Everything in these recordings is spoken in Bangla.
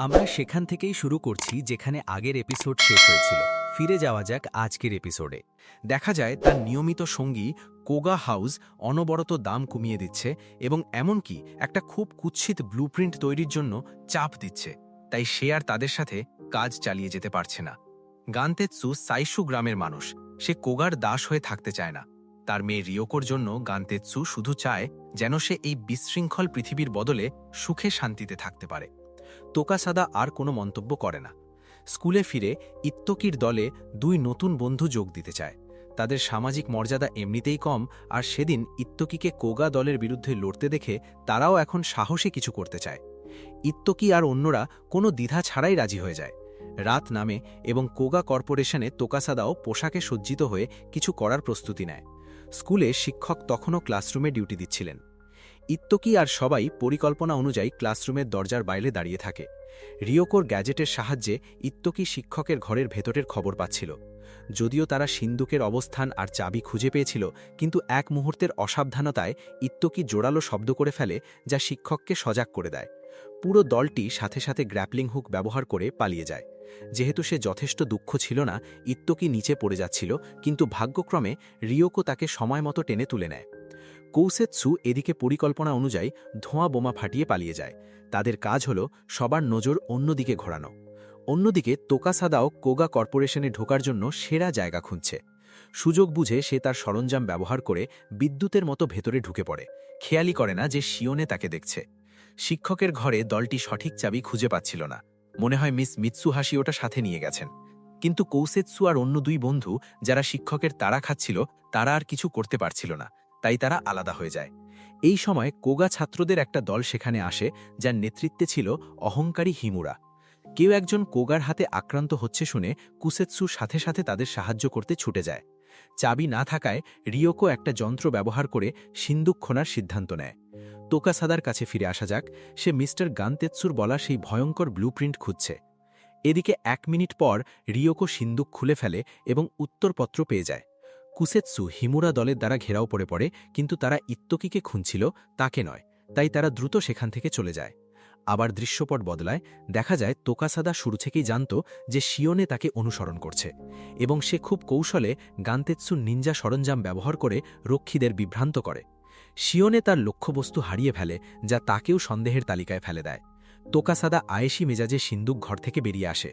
আমরা সেখান থেকেই শুরু করছি যেখানে আগের এপিসোড শেষ হয়েছিল। ফিরে যাওয়া যাক আজকের এপিসোডে। দেখা যায় তার নিয়মিত সঙ্গী কোগা হাউস অনবরত দাম কমিয়ে দিচ্ছে এবং এমনকি একটা খুব কুৎসিত ব্লুপ্রিন্ট তৈরির জন্য চাপ দিচ্ছে, তাই সে আর তাদের সাথে কাজ চালিয়ে যেতে পারছে না। গানতেৎসু সাইশু গ্রামের মানুষ, সে কোগার দাস হয়ে থাকতে চায় না। তার মেয়ে রিয়োকোর জন্য গানতেৎসু শুধু চায় যেন সে এই বিশৃঙ্খল পৃথিবীর বদলে সুখে শান্তিতে থাকতে পারে। তোকাসাদা আর কোনো মন্তব্য করে না। স্কুলে ফিরে ইত্তকির দলে দুই নতুন বন্ধু যোগ দিতে চায়। তাদের সামাজিক মর্যাদা এমনিতেই কম, আর সেদিন ইত্তকিকে কোগা দলের বিরুদ্ধে লড়তে দেখে তারাও এখন সাহসী কিছু করতে চায়। ইত্তকি আর অন্যরা কোনো দ্বিধা ছাড়াই রাজি হয়ে যায়। রাত নামে এবং কোগা কর্পোরেশনে তোকাসাদাও পোশাকে সজ্জিত হয়ে কিছু করার প্রস্তুতি নেয়। স্কুলে শিক্ষক তখনও ক্লাসরুমে ডিউটি দিচ্ছিলেন। ইত্তকি আর সবাই পরিকল্পনা অনুযায়ী ক্লাসরুমের দরজার বাইরে দাঁড়িয়ে থাকে। রিয়োকোর গ্যাজেটের সাহায্যে ইত্তকি শিক্ষকের ঘরের ভেতরের খবর পাচ্ছিল। যদিও তারা সিন্দুকের অবস্থান আর চাবি খুঁজে পেয়েছিল, কিন্তু এক মুহূর্তের অসাবধানতায় ইত্তকি জোরালো শব্দ করে ফেলে, যা শিক্ষককে সজাগ করে দেয়। পুরো দলটি সাথে সাথে গ্র্যাপলিং হুক ব্যবহার করে পালিয়ে যায়। যেহেতু সে যথেষ্ট দুঃখ ছিল না, ইত্তকি নিচে পড়ে যাচ্ছিল, কিন্তু ভাগ্যক্রমে রিয়োকো তাকে সময় মতো টেনে তুলে নেয়। কৌসেৎসু এদিকে পরিকল্পনা অনুযায়ী ধোঁয়া বোমা ফাটিয়ে পালিয়ে যায়। তাদের কাজ হল সবার নজর অন্যদিকে ঘোরানো। অন্যদিকে তোকাসাদাও কোগা কর্পোরেশনে ঢোকার জন্য সেরা জায়গা খুঁজছে। সুযোগ বুঝে সে তার সরঞ্জাম ব্যবহার করে বিদ্যুতের মতো ভেতরে ঢুকে পড়ে, খেয়ালই করে না যে শিওনে তাকে দেখছে। শিক্ষকের ঘরে দলটি সঠিক চাবি খুঁজে পাচ্ছিল না। মনে হয় মিস মিৎসুহাশি ওটা সাথে নিয়ে গেছেন। কিন্তু কৌসেৎসু আর অন্য দুই বন্ধু যারা শিক্ষকের তাড়া খাচ্ছিল, তারা আর কিছু করতে পারছিল না, তাই তারা আলাদা হয়ে যায়। এই সময় কোগা ছাত্রদের একটা দল সেখানে আসে, যার নেতৃত্বে ছিল অহংকারী হিমুরা। কেউ একজন কোগার হাতে আক্রান্ত হচ্ছে শুনে কুসেৎসুর সাথে সাথে তাদের সাহায্য করতে ছুটে যায়। চাবি না থাকায় রিয়োকো একটা যন্ত্র ব্যবহার করে সিন্দুক খোনার সিদ্ধান্ত নেয়। তোকাসাদার কাছে ফিরে আসা যাক। সে মিস্টার গানতেৎসুর বলা সেই ভয়ঙ্কর ব্লুপ্রিন্ট খুঁজছে। এদিকে 1 মিনিট পর রিয়োকো সিন্দুক খুলে ফেলে এবং উত্তরপত্র পেয়ে যায়। কুসেৎসু হিমুরা দলের দ্বারা ঘেরাও পড়ে, কিন্তু তারা ইত্তকিকে খুঁজছিল, তাকে নয়। তাই তারা দ্রুত সেখান থেকে চলে যায়। আবার দৃশ্যপট বদলায়। দেখা যায় তোকাসাদা শুরু থেকেই জানত যে শিওনে তাকে অনুসরণ করছে, এবং সে খুব কৌশলে গানতেৎসুর নিনজা সরঞ্জাম ব্যবহার করে রক্ষীদের বিভ্রান্ত করে। শিওনে তার লক্ষ্যবস্তু হারিয়ে ফেলে, যা তাকেও সন্দেহের তালিকায় ফেলে দেয়। তোকাসাদা আয়েশি মেজাজে সিন্দুক ঘর থেকে বেরিয়ে আসে।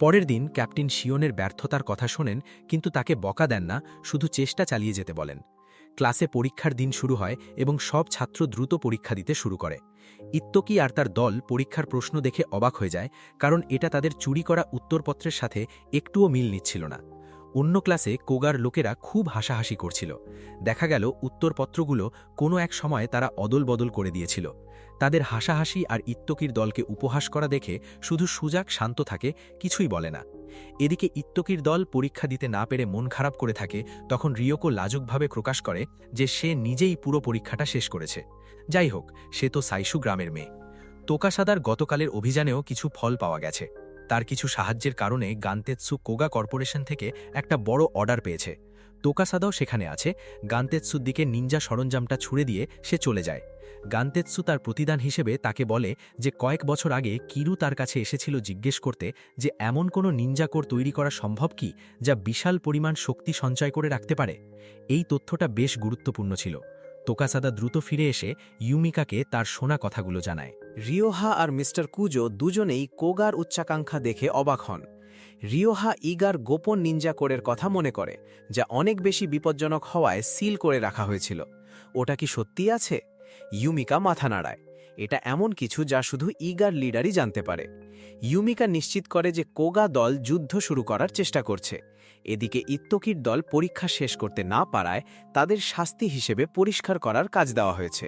পরের দিন ক্যাপ্টেন শিওনের ব্যর্থতার কথা শোনেন, কিন্তু তাকে বকা দেন না, শুধু চেষ্টা চালিয়ে যেতে বলেন। ক্লাসে পরীক্ষার দিন শুরু হয় এবং সব ছাত্র দ্রুত পরীক্ষা দিতে শুরু করে। ইত্তকি আর তার দল পরীক্ষার প্রশ্ন দেখে অবাক হয়ে যায়, কারণ এটা তাদের চুরি করা উত্তরপত্রের সাথে একটুও মিল নিচ্ছিল না। অন্য ক্লাসে কোগার লোকেরা খুব হাসাহাসি করছিল। দেখা গেল উত্তরপত্রগুলো কোনো এক সময় তারা অদল বদল করে দিয়েছিল। তাদের হাসাহাসি আর ইত্তকির দলকে উপহাস করা দেখে শুধু সুজাক শান্ত থাকে, কিছুই বলে না। এদিকে ইত্তকির দল পরীক্ষা দিতে না পেরে মন খারাপ করে থাকে। তখন রিয়োকো লাজুকভাবে প্রকাশ করে যে সে নিজেই পুরো পরীক্ষাটা শেষ করেছে। যাই হোক, সে তো সাইশু গ্রামের মেয়ে। তোকাসাদার গতকালের অভিযানেও কিছু ফল পাওয়া গেছে। তার কিছু সাহায্যের কারণে গানতেৎসু কোগা কর্পোরেশন থেকে একটা বড় অর্ডার পেয়েছে। তোকাসাদাও সেখানে আছে। গানতেৎসুর দিকে নিনজা সরঞ্জামটা ছুড়ে দিয়ে সে চলে যায়। গানতেৎসু তার প্রতিদান হিসেবে তাকে বলে যে কয়েক বছর আগে কিরু তার কাছে এসেছিল জিজ্ঞেস করতে যে এমন কোনো নিনজা কোর তৈরি করা সম্ভব কি যা বিশাল পরিমাণ শক্তি সঞ্চয় করে রাখতে পারে। এই তথ্যটা বেশ গুরুত্বপূর্ণ ছিল। তোকাসাদা দ্রুত ফিরে এসে ইউমিকাকে তার শোনা কথাগুলো জানায়। রিওহা আর মিস্টার কুজো দুজনেই কোগার উচ্চাকাঙ্ক্ষা দেখে অবাক হন। রিওহা ইগার গোপন নিনজা কোরের কথা মনে করে, যা অনেক বেশি বিপজ্জনক হওয়ায় সিল করে রাখা হয়েছিল। ওটা কি সত্যি আছে? ইউমিকা মাথা নাড়ায়। এটা এমন কিছু যা শুধু ইগার লিডারই জানতে পারে। ইউমিকা নিশ্চিত করে যে কোগা দল যুদ্ধ শুরু করার চেষ্টা করছে। এদিকে ইত্তকির দল পরীক্ষা শেষ করতে না পারায় তাদের শাস্তি হিসেবে পরিষ্কার করার কাজ দেওয়া হয়েছে।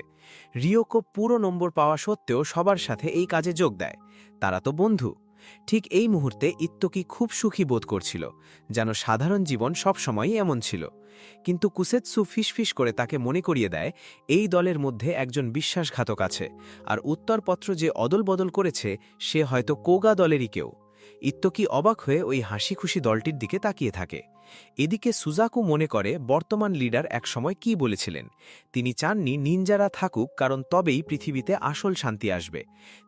রিয়োকো পুরো নম্বর পাওয়া সত্ত্বেও সবার সাথে এই কাজে যোগ দেয়। তারা তো বন্ধু। ঠিক এই মুহূর্তে ইত্তকি খুব সুখী বোধ করছিল, যেন সাধারণ জীবন সবসময়ই এমন ছিল। কিন্তু কুসেৎসু ফিসফিস করে তাকে মনে করিয়ে দেয় এই দলের মধ্যে একজন বিশ্বাসঘাতক আছে, আর উত্তরপত্র যে অদল বদল করেছে সে হয়তো কোগা দলেরই কেউ। ইত্তকি অবাক হয়ে ওই হাসি খুশি দলটির দিকে তাকিয়ে থাকে। এদিকে সুজাকু মনে করে বর্তমান লিডার একসময় কি বলেছিলেন, তিনি চাননি নিনজারা থাকুক, কারণ তবেই পৃথিবীতে আসল শান্তি আসবে।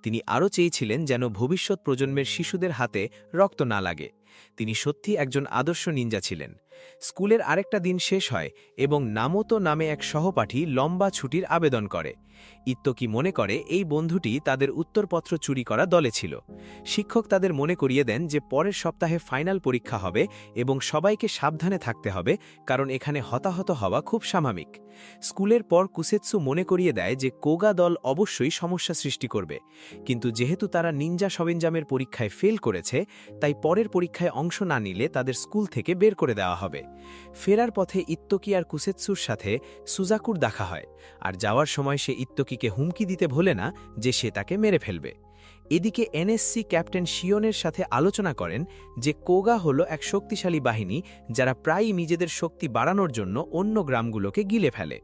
তিনি আরও চেয়েছিলেন যেন ভবিষ্যৎ প্রজন্মের শিশুদের হাতে রক্ত না লাগে। তিনি সত্যি একজন আদর্শ নিনজা ছিলেন। স্কুলের আরেকটা দিন শেষ হয় এবং নামোতো নামে এক সহপাঠী লম্বা ছুটির আবেদন করে। ইত্তকি মনে করে এই বন্ধুটি তাদের উত্তরপত্র চুরি করা দলে ছিল। শিক্ষক তাদের মনে করিয়ে দেন যে পরের সপ্তাহে ফাইনাল পরীক্ষা হবে এবং সবাইকে সাবধানে থাকতে হবে, কারণ এখানে হতাহত হওয়া খুব স্বাভাবিক। স্কুলের পর কুসেৎসু মনে করিয়ে দেয় যে কোগা দল অবশ্যই সমস্যা সৃষ্টি করবে, কিন্তু যেহেতু তারা নিনজা সরঞ্জামের পরীক্ষায় ফেল করেছে, তাই পরের পরীক্ষায় অংশ না নিলে তাদের স্কুল থেকে বের করে দেওয়া হবে। ফেরার পথে ইত্তকি আর কুসেৎসুর সাথে সুজাকুর দেখা হয়, আর যাওয়ার সময় সে ইত্তকিকে হুমকি দিতে ভোলে না যে সে তাকে মেরে ফেলবে। এদিকে এনএসসি ক্যাপ্টেন শিওনের সাথে আলোচনা করেন যে কোগা হল এক শক্তিশালী বাহিনী যারা প্রায়ই নিজেদের শক্তি বাড়ানোর জন্য অন্য গ্রামগুলোকে গিলে ফেলে।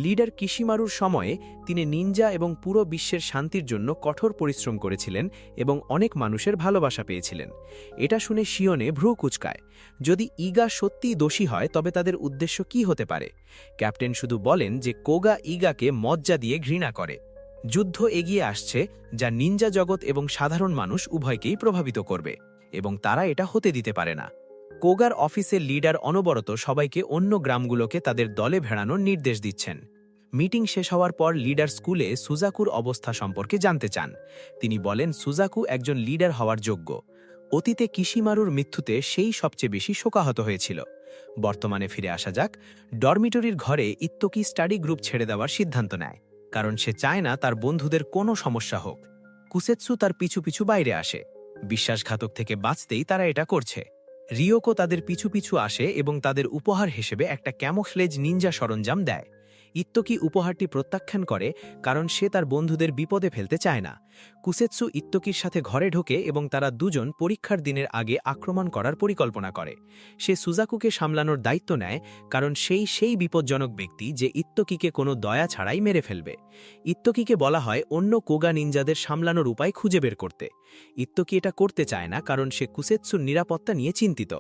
লিডার কিশিমারুর সময়ে তিনি নিনজা এবং পুরো বিশ্বের শান্তির জন্য কঠোর পরিশ্রম করেছিলেন এবং অনেক মানুষের ভালোবাসা পেয়েছিলেন। এটা শুনে শিওনে ভ্রু কুচকায়। যদি ইগা সত্যিই দোষী হয় তবে তাদের উদ্দেশ্য কি হতে পারে? ক্যাপ্টেন শুধু বলেন যে কোগা ইগাকে মজ্জা দিয়ে ঘৃণা করে। যুদ্ধ এগিয়ে আসছে, যা নিনজা জগৎ এবং সাধারণ মানুষ উভয়কেই প্রভাবিত করবে, এবং তারা এটা হতে দিতে পারে না। কোগার অফিসের লিডার অনবরত সবাইকে অন্য গ্রামগুলোকে তাদের দলে ভেড়ানোর নির্দেশ দিচ্ছেন। মিটিং শেষ হওয়ার পর লিডার স্কুলে সুজাকুর অবস্থা সম্পর্কে জানতে চান। তিনি বলেন সুজাকু একজন লিডার হওয়ার যোগ্য। অতীতে কিশিমারুর মৃত্যুতে সেই সবচেয়ে বেশি শোকাহত হয়েছিল। বর্তমানে ফিরে আসা যাক। ডরমিটরির ঘরে ইত্তকি স্টাডি গ্রুপ ছেড়ে দেওয়ার সিদ্ধান্ত নেয়, কারণ সে চায় না তার বন্ধুদের কোনো সমস্যা হোক। কুসেৎসু তার পিছু পিছু বাইরে আসে। বিশ্বাসঘাতক থেকে বাঁচতেই তারা এটা করছে। রিওকো তাদের পিছু পিছু আসে এবং তাদের উপহার হিসেবে একটা ক্যামোফ্লেজ নিনজা সরঞ্জাম দেয়। ইত্তকি উপহারটি প্রত্যাখ্যান করে, কারণ সে তার বন্ধুদের বিপদে ফেলতে চায় না। কুসেৎসু ইত্তকির সাথে ঘরে ঢোকে এবং তারা দুজন পরীক্ষার দিনের আগে আক্রমণ করার পরিকল্পনা করে। সে সুজাকুকে সামলানোর দায়িত্ব নেয়, কারণ সেই বিপজ্জনক ব্যক্তি যে ইত্তকিকে কোনো দয়া ছাড়াই মেরে ফেলবে। ইত্তকিকে বলা হয় অন্য কোগা নিনজাদের সামলানোর উপায় খুঁজে বের করতে। ইত্তকি এটা করতে চায় না, কারণ সে কুসেৎসুর নিরাপত্তা নিয়ে চিন্তিত।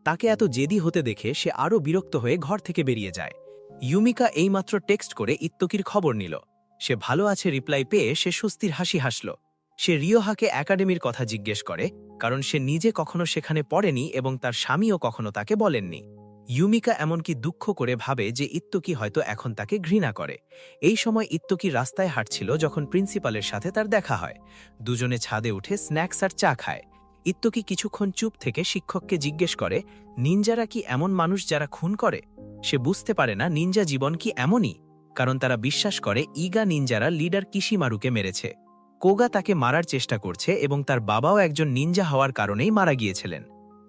তাকে এত জেদি হতে দেখে সে আরও বিরক্ত হয়ে ঘর থেকে বেরিয়ে যায়। ইউমিকা এইমাত্র টেক্সট করে ইত্তকির খবর নিল। সে ভালো আছে রিপ্লাই পেয়ে সে স্বস্তির হাসি হাসল। সে রিওহাকে একাডেমির কথা জিজ্ঞেস করে, কারণ সে নিজে কখনো সেখানে পড়েনি এবং তার স্বামীও কখনো তাকে বলেননি। ইউমিকা এমনকি দুঃখ করে ভাবে যে ইত্তকি হয়তো এখন তাকে ঘৃণা করে। এই সময় ইত্তকি রাস্তায় হাঁটছিল যখন প্রিন্সিপালের সাথে তার দেখা হয়। দুজনে ছাদে উঠে স্ন্যাক্স আর চা খায়। ইত্তকি কিছুক্ষণ চুপ থেকে শিক্ষককে জিজ্ঞেস করে, নিনজারা কি এমন মানুষ যারা খুন করে? সে বুঝতে পারে না নিনজা জীবন কি এমনই, কারণ তারা বিশ্বাস করে ইগা নিনজারা লিডার কিশিমারুকে মেরেছে। কোগা তাকে মারার চেষ্টা করছে এবং তার বাবাও একজন নিনজা হওয়ার কারণেই মারা গিয়েছিলেন।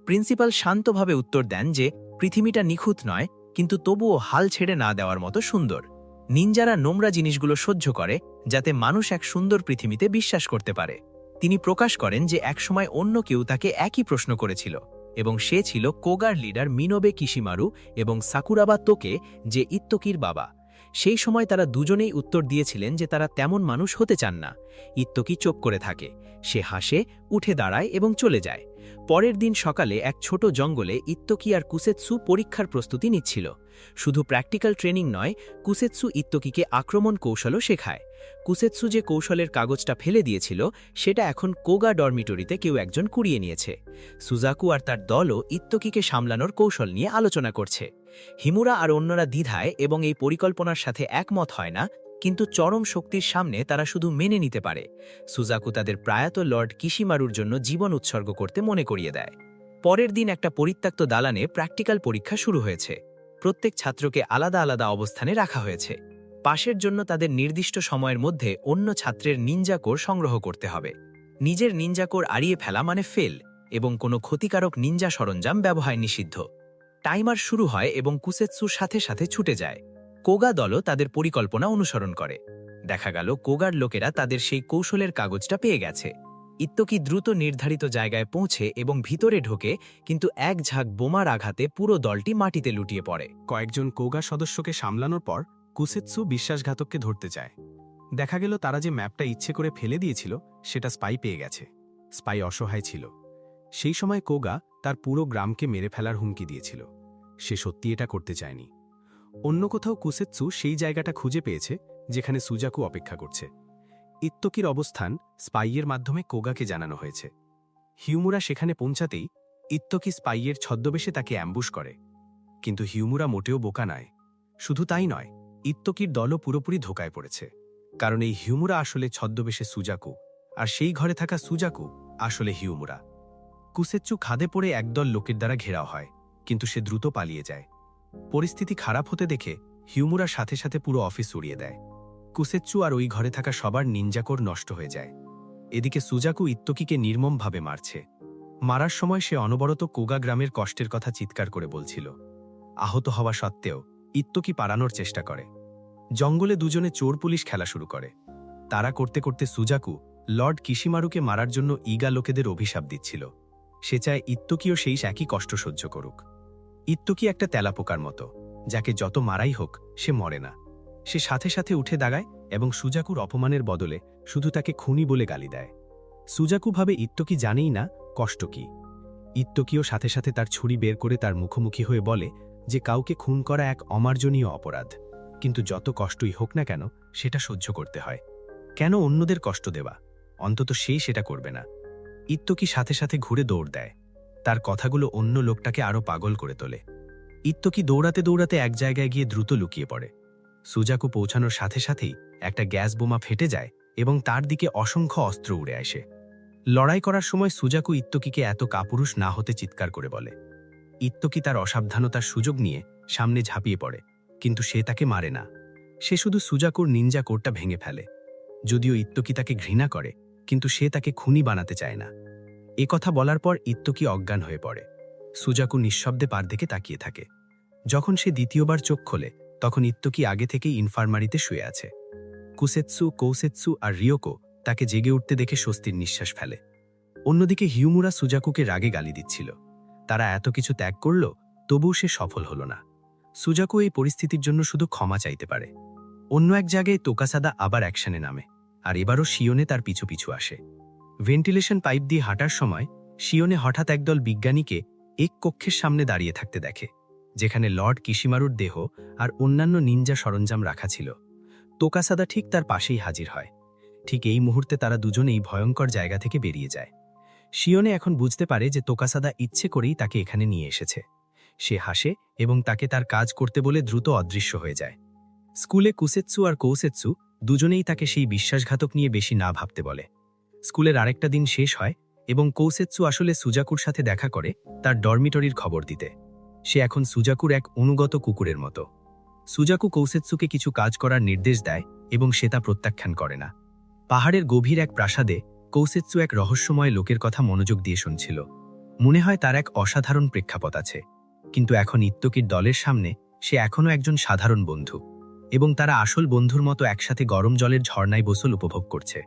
প্রিন্সিপাল শান্তভাবে উত্তর দেন যে পৃথিবীটা নিখুঁত নয়, কিন্তু তবুও হাল ছেড়ে না দেওয়ার মতো সুন্দর। নিনজারা নোংরা জিনিসগুলো সহ্য করে, যাতে মানুষ এক সুন্দর পৃথিবীতে বিশ্বাস করতে পারে। তিনি প্রকাশ করেন যে একসময় অন্য কেউ তাকে একই প্রশ্ন করেছিল, এবং সে ছিল কোগার লিডার মিনোবে কিশিমারু এবং সাকুরাবা তোকে, যে ইত্তকির বাবা। সেই সময় তারা দুজনেই উত্তর দিয়েছিলেন যে তারা তেমন মানুষ হতে চান না। ইত্তকি চুপ করে থাকে। সে হাসে, উঠে দাঁড়ায় এবং চলে যায়। পরের দিন সকালে এক ছোট জঙ্গলে ইত্তকি আর কুসেৎসু পরীক্ষার প্রস্তুতি নিচ্ছিল। শুধু প্র্যাকটিক্যাল ট্রেনিং নয়, কুসেৎসু ইত্তকিকে আক্রমণ কৌশলও শেখায়। কুসেৎসু যে কৌশলের কাগজটা ফেলে দিয়েছিল, সেটা এখন কোগা ডরমিটরিতে কেউ একজন কুড়িয়ে নিয়েছে। সুজাকু আর তার দলও ইত্তকিকে সামলানোর কৌশল নিয়ে আলোচনা করছে। হিমুরা আর অন্যরা দ্বিধায় এবং এই পরিকল্পনার সাথে একমত হয় না, কিন্তু চরম শক্তির সামনে তারা শুধু মেনে নিতে পারে। সুজাকু তাদের প্রয়াত লর্ড কিশিমারুর জন্য জীবন উৎসর্গ করতে মনে করিয়ে দেয়। পরের দিন একটা পরিত্যক্ত দালানে প্র্যাকটিক্যাল পরীক্ষা শুরু হয়েছে। প্রত্যেক ছাত্রকে আলাদা আলাদা অবস্থানে রাখা হয়েছে। পাশের জন্য তাদের নির্দিষ্ট সময়ের মধ্যে অন্য ছাত্রের নিনজা কোর সংগ্রহ করতে হবে। নিজের নিনজা কোর হারিয়ে ফেলা মানে ফেল, এবং কোনো ক্ষতিকারক নিনজা সরঞ্জাম ব্যবহার নিষিদ্ধ। টাইমার শুরু হয় এবং কুসেৎসুর সাথে সাথে ছুটে যায়। কোগা দলও তাদের পরিকল্পনা অনুসরণ করে। দেখা গেল কোগার লোকেরা তাদের সেই কৌশলের কাগজটা পেয়ে গেছে। ইত্তকি দ্রুত নির্ধারিত জায়গায় পৌঁছে এবং ভিতরে ঢোকে, কিন্তু এক ঝাঁক বোমার আঘাতে পুরো দলটি মাটিতে লুটিয়ে পড়ে। কয়েকজন কোগা সদস্যকে সামলানোর পর কুসেৎসু বিশ্বাসঘাতককে ধরতে চায়। দেখা গেল তারা যে ম্যাপটা ইচ্ছে করে ফেলে দিয়েছিল সেটা স্পাই পেয়ে গেছে। স্পাই অসহায় ছিল। সেই সময় কোগা তার পুরো গ্রামকে মেরে ফেলার হুমকি দিয়েছিল। সে সত্যি এটা করতে চায়নি। অন্য কোথাও কুসেৎসু সেই জায়গাটা খুঁজে পেয়েছে যেখানে সুজাকু অপেক্ষা করছে। ইত্তকির অবস্থান স্পাইয়ের মাধ্যমে কোগাকে জানানো হয়েছে। হিউমুরা সেখানে পৌঁছাতেই ইত্তকি স্পাইয়ের ছদ্মবেশে তাকে অ্যাম্বুশ করে। কিন্তু হিউমুরা মোটেও বোকা নয়। শুধু তাই নয়, ইত্তকির দলও পুরোপুরি ধোকায় পড়েছে। কারণ এই হিউমুরা আসলে ছদ্মবেশে সুজাকু, আর সেই ঘরে থাকা সুজাকু আসলে হিউমুরা। কুসেৎসু খাদে পড়ে একদল লোকের দ্বারা ঘেরাও হয়, কিন্তু সে দ্রুত পালিয়ে যায়। পরিস্থিতি খারাপ হতে দেখে হিউমুরা সাথে সাথে পুরো অফিস উড়িয়ে দেয়। কুসেৎসু আর ওই ঘরে থাকা সবার নিনজাকোর নষ্ট হয়ে যায়। এদিকে সুজাকু ইত্তকিকে নির্মমভাবে মারছে। মারার সময় সে অনবরত কোগা গ্রামের কষ্টের কথা চিৎকার করে বলছিল। আহত হওয়া সত্ত্বেও ইত্তকি পালানোর চেষ্টা করে। জঙ্গলে দুজনে চোর পুলিশ খেলা শুরু করে। তারা করতে করতে সুজাকু লর্ড কিশিমারুকে মারার জন্য ইগা লোকেদের অভিশাপ দিচ্ছিল। সে চায় ইত্তকিও সেই একই কষ্ট সহ্য করুক। ইত্তকি একটা তেলাপোকার মতো, যাকে যত মারাই হোক সে মরে না। সে সাথে সাথে উঠে দাঁড়ায় এবং সুজাকুর অপমানের বদলে শুধু তাকে খুনি বলে গালি দেয়। সুজাকু ভাবে ইত্তকি জানেই না কষ্ট কি। ইত্তকিও সাথে সাথে তার ছুরি বের করে তার মুখোমুখি হয়ে বলে যে কাউকে খুন করা এক অমার্জনীয় অপরাধ, কিন্তু যত কষ্টই হোক না কেন সেটা সহ্য করতে হয়। কেন অন্যদের কষ্ট দেওয়া? অন্তত সেই সেটা করবে না। ইত্তকি সাথে সাথে ঘুরে দৌড় দেয়। তার কথাগুলো অন্য লোকটাকে আরও পাগল করে তোলে। ইত্তকি দৌড়াতে দৌড়াতে এক জায়গায় গিয়ে দ্রুত লুকিয়ে পড়ে। সুজাকু পৌঁছানোর সাথে সাথেই একটা গ্যাস বোমা ফেটে যায় এবং তার দিকে অসংখ্য অস্ত্র উড়ে আসে। লড়াই করার সময় সুজাকু ইত্তকিকে এত কাপুরুষ না হতে চিৎকার করে বলে। ইত্তকি তার অসাবধানতার সুযোগ নিয়ে সামনে ঝাঁপিয়ে পড়ে, কিন্তু সে তাকে মারে না। সে শুধু সুজাকুর নিনজা কোরটা ভেঙে ফেলে। যদিও ইত্তকি তাকে ঘৃণা করে, কিন্তু সে তাকে খুনি বানাতে চায় না। এ কথা বলার পর ইত্তকি অজ্ঞান হয়ে পড়ে। সুজাকু নিঃশব্দে পার দিকে তাকিয়ে থাকে। যখন সে দ্বিতীয়বার চোখ খোলে তখন ইত্তকি আগে থেকেই ইনফার্মারিতে শুয়ে আছে। কুসেৎসু, কৌসেৎসু আর রিয়োকো তাকে জেগে উঠতে দেখে স্বস্তির নিঃশ্বাস ফেলে। অন্যদিকে হিউমুরা সুজাকুকে রাগে গালি দিচ্ছিল। তারা এত কিছু ত্যাগ করল, তবুও সে সফল হল না। সুজাকু এই পরিস্থিতির জন্য শুধু ক্ষমা চাইতে পারে। অন্য এক জায়গায় তোকাসাদা আবার অ্যাকশনে নামে, আর এবারও শিওনে তার পিছু পিছু আসে। ভেন্টিলেশন পাইপ দিয়ে হাঁটার সময় শিওনে হঠাৎ একদল বিজ্ঞানীকে এক কক্ষের সামনে দাঁড়িয়ে থাকতে দেখে, যেখানে লর্ড কিশিমারুর দেহ আর অন্যান্য নিনজা সরঞ্জাম রাখা ছিল। তোকাসাদা ঠিক তার পাশেই হাজির হয়। ঠিক এই মুহূর্তে তারা দুজনেই ভয়ঙ্কর জায়গা থেকে বেরিয়ে যায়। শিওনে এখন বুঝতে পারে যে তোকাসাদা ইচ্ছে করেই তাকে এখানে নিয়ে এসেছে। সে হাসে এবং তাকে তার কাজ করতে বলে দ্রুত অদৃশ্য হয়ে যায়। স্কুলে কুসেৎসু আর কৌসেৎসু দুজনেই তাকে সেই বিশ্বাসঘাতক নিয়ে বেশি না ভাবতে বলে। স্কুলের আরেকটা দিন শেষ হয় এবং কৌসেৎসু আসলে সুজাকুর সাথে দেখা করে তার ডরমিটরির খবর দিতে। সে এখন সুজাকুর এক অনুগত কুকুরের মতো। সুজাকু কৌসেৎসুকে কিছু কাজ করার নির্দেশ দেয় এবং সে তা প্রত্যাখ্যান করে না। পাহাড়ের গভীর এক প্রাসাদে কৌসেৎসু এক রহস্যময় লোকের কথা মনোযোগ দিয়ে শুনছিল। মনে হয় তার এক অসাধারণ প্রেক্ষাপট আছে, কিন্তু এখন ইত্তকির দলের সামনে সে এখনও একজন সাধারণ বন্ধু, এবং তারা আসল বন্ধুর মতো একসাথে গরম জলের ঝর্ণায় গোসল উপভোগ করছে।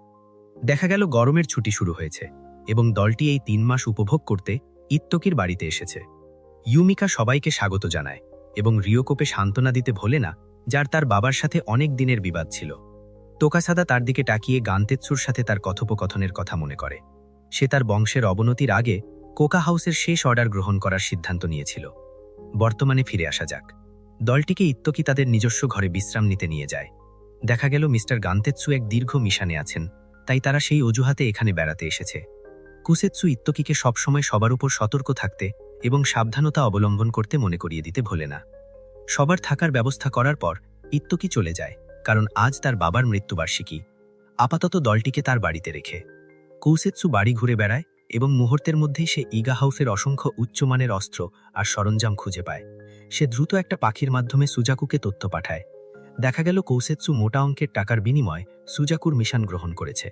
দেখা গেল গরমের ছুটি শুরু হয়েছে এবং দলটি এই 3 মাস উপভোগ করতে ইত্তকির বাড়িতে এসেছে। ইউমিকা সবাইকে স্বাগত জানায় এবং রিয়োকোপে সান্ত্বনা দিতে ভোলে না, যার তার বাবার সাথে অনেক দিনের বিবাদ ছিল। তোকাসাদা তার দিকে তাকিয়ে গান্তেৎসুর সাথে তার কথোপকথনের কথা মনে করে। সে তার বংশের অবনতির আগে কোকা হাউসের শেষ অর্ডার গ্রহণ করার সিদ্ধান্ত নিয়েছিল। বর্তমানে ফিরে আসা যাক। দলটিকে ইত্তকি তাদের নিজস্ব ঘরে বিশ্রাম নিতে নিয়ে যায়। দেখা গেল মিস্টার গান্তেৎসু এক দীর্ঘ মিশনে আছেন, তাই তারা সেই অজুহাতে এখানে বেড়াতে এসেছে। কুসেৎসু ইত্তকিকে সবসময় সবার উপর সতর্ক থাকতে এবং সাবধানতা অবলম্বন করতে মনে করিয়ে দিতে ভোলে না। সবার থাকার ব্যবস্থা করার পর ইত্তকি চলে যায়, কারণ আজ তার বাবার মৃত্যুবার্ষিকী। আপাতত দলটিকে তার বাড়িতে রেখে কৌসেৎসু বাড়ি ঘুরে বেড়ায় এবং মুহূর্তের মধ্যেই সে ইগা হাউসের অসংখ্য উচ্চমানের অস্ত্র আর সরঞ্জাম খুঁজে পায়। সে দ্রুত একটা পাখির মাধ্যমে সুজাকুকে তথ্য পাঠায়। দেখা গেল কৌসেৎসু মোটা অঙ্কের টাকার বিনিময়ে সুজাকুর মিশন গ্রহণ করেছে।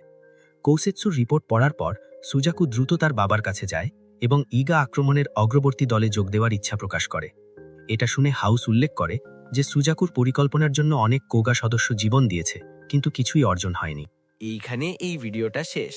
কৌসেৎসুর রিপোর্ট পড়ার পর সুজাকু দ্রুত তার বাবার কাছে যায় এবং ইগা আক্রমণের অগ্রবর্তী দলে যোগ দেওয়ার ইচ্ছা প্রকাশ করে। এটা শুনে হাউস উল্লেখ করে যে সুজাকুর পরিকল্পনার জন্য অনেক কোগা সদস্য জীবন দিয়েছে, কিন্তু কিছুই অর্জন হয়নি। এইখানে এই ভিডিওটা শেষ।